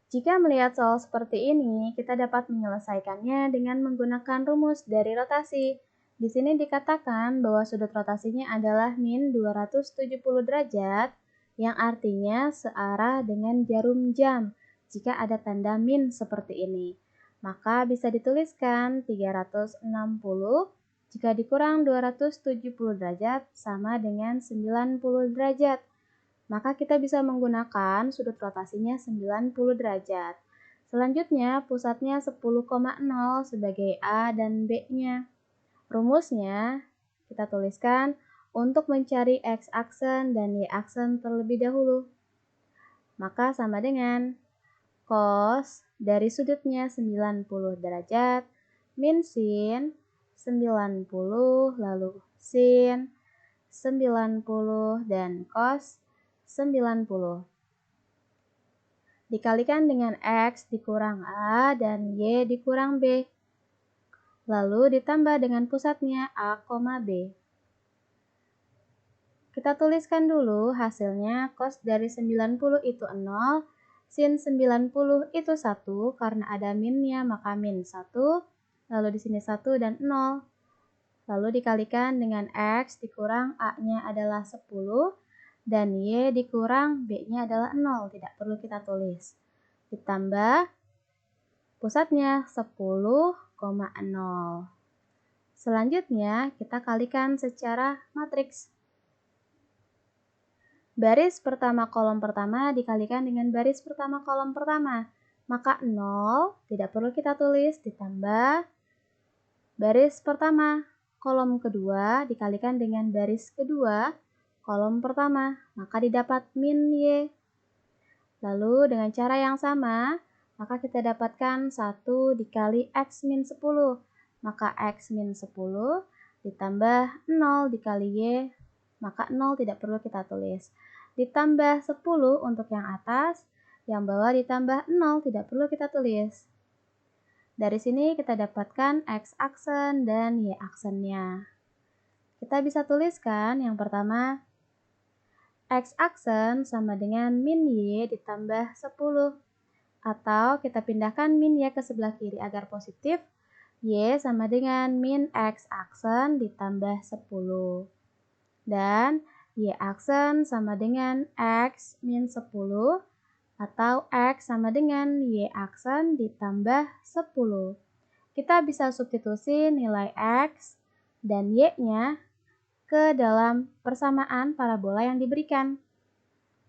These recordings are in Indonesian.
Jika melihat soal seperti ini, kita dapat menyelesaikannya dengan menggunakan rumus dari rotasi. Di sini dikatakan bahwa sudut rotasinya adalah min 270 derajat, yang artinya searah dengan jarum jam jika ada tanda min seperti ini. Maka bisa dituliskan 360 jika dikurang 270 derajat sama dengan 90 derajat. Maka kita bisa menggunakan sudut rotasinya 90 derajat. Selanjutnya, pusatnya 10,0 sebagai A dan B-nya. Rumusnya kita tuliskan untuk mencari X aksen dan Y aksen terlebih dahulu. Maka sama dengan cos dari sudutnya 90 derajat min sin 90 lalu sin 90 dan cos 90 dikalikan dengan X dikurang A dan Y dikurang B. Lalu ditambah dengan pusatnya A, B. Kita tuliskan dulu hasilnya cos dari 90 itu 0, sin 90 itu 1, karena ada minnya maka min 1, lalu di sini 1 dan 0. Lalu dikalikan dengan X dikurang A-nya adalah 10, dan Y dikurang B-nya adalah 0, tidak perlu kita tulis. Ditambah pusatnya 10,0. Selanjutnya kita kalikan secara matriks. Baris pertama kolom pertama dikalikan dengan baris pertama kolom pertama. Maka 0 tidak perlu kita tulis, ditambah baris pertama kolom kedua dikalikan dengan baris kedua kolom pertama, maka didapat min Y. Lalu dengan cara yang sama, maka kita dapatkan 1 dikali X min 10. Maka X min 10 ditambah 0 dikali Y, maka 0 tidak perlu kita tulis. Ditambah 10 untuk yang atas, yang bawah ditambah 0 tidak perlu kita tulis. Dari sini kita dapatkan X aksen dan Y aksennya. Kita bisa tuliskan yang pertama, X aksen sama dengan min Y ditambah 10. Atau kita pindahkan min Y ke sebelah kiri agar positif. Y sama dengan min X aksen ditambah 10. Dan Y aksen sama dengan X min 10. Atau X sama dengan Y aksen ditambah 10. Kita bisa substitusi nilai X dan Y-nya ke dalam persamaan parabola yang diberikan,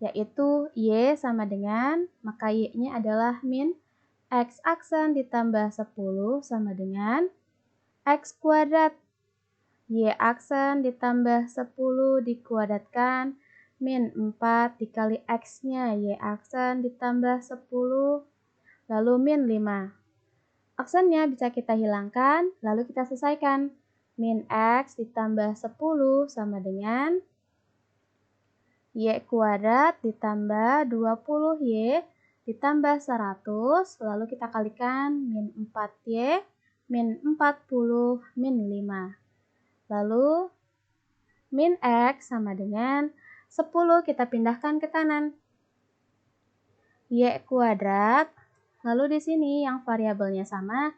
yaitu Y sama dengan, maka Y-nya adalah min X aksen ditambah 10 sama dengan X kuadrat. Y aksen ditambah 10 dikuadratkan min 4 dikali X-nya Y aksen ditambah 10 lalu min 5. Aksennya bisa kita hilangkan lalu kita selesaikan. Min X ditambah 10 sama dengan Y kuadrat ditambah 20Y ditambah 100, lalu kita kalikan min 4Y, min 40, min 5. Lalu min X sama dengan 10 kita pindahkan ke kanan. Y kuadrat, lalu di sini yang variabelnya sama,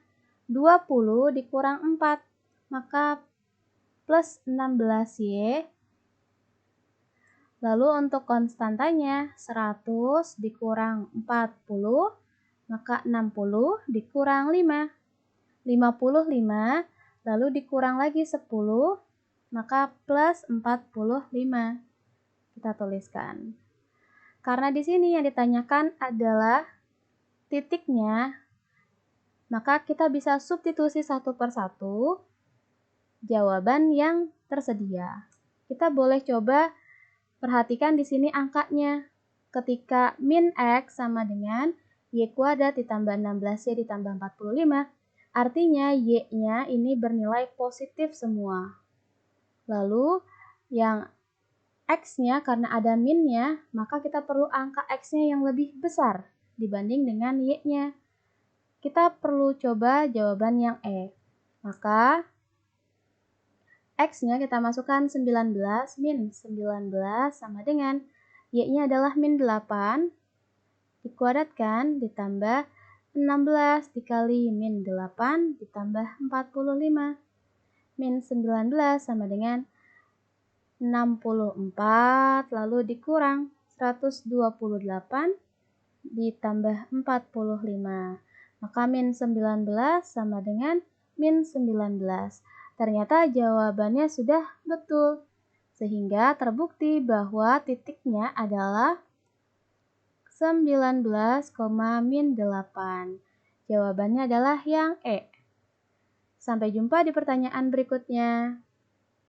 20 dikurang 4. Maka plus 16Y. Lalu untuk konstantanya 100 dikurang 40, maka 60 dikurang 5. 55, lalu dikurang lagi 10, maka plus 45. Kita tuliskan. Karena di sini yang ditanyakan adalah titiknya, maka kita bisa substitusi satu persatu jawaban yang tersedia. Kita boleh coba perhatikan di sini angkanya. Ketika min X sama dengan Y kuadrat ditambah 16Y ditambah 45, artinya Y-nya ini bernilai positif semua. Lalu yang X-nya karena ada minnya, maka kita perlu angka X-nya yang lebih besar dibanding dengan Y-nya. Kita perlu coba jawaban yang E. Maka X-nya kita masukkan 19, min 19 sama dengan Y-nya adalah min 8, dikuadratkan ditambah 16 dikali min 8 ditambah 45. Min 19 sama dengan 64 lalu dikurang 128 ditambah 45. Maka min 19 sama dengan min 19. Ternyata jawabannya sudah betul. Sehingga terbukti bahwa titiknya adalah 19, min 8. Jawabannya adalah yang E. Sampai jumpa di pertanyaan berikutnya.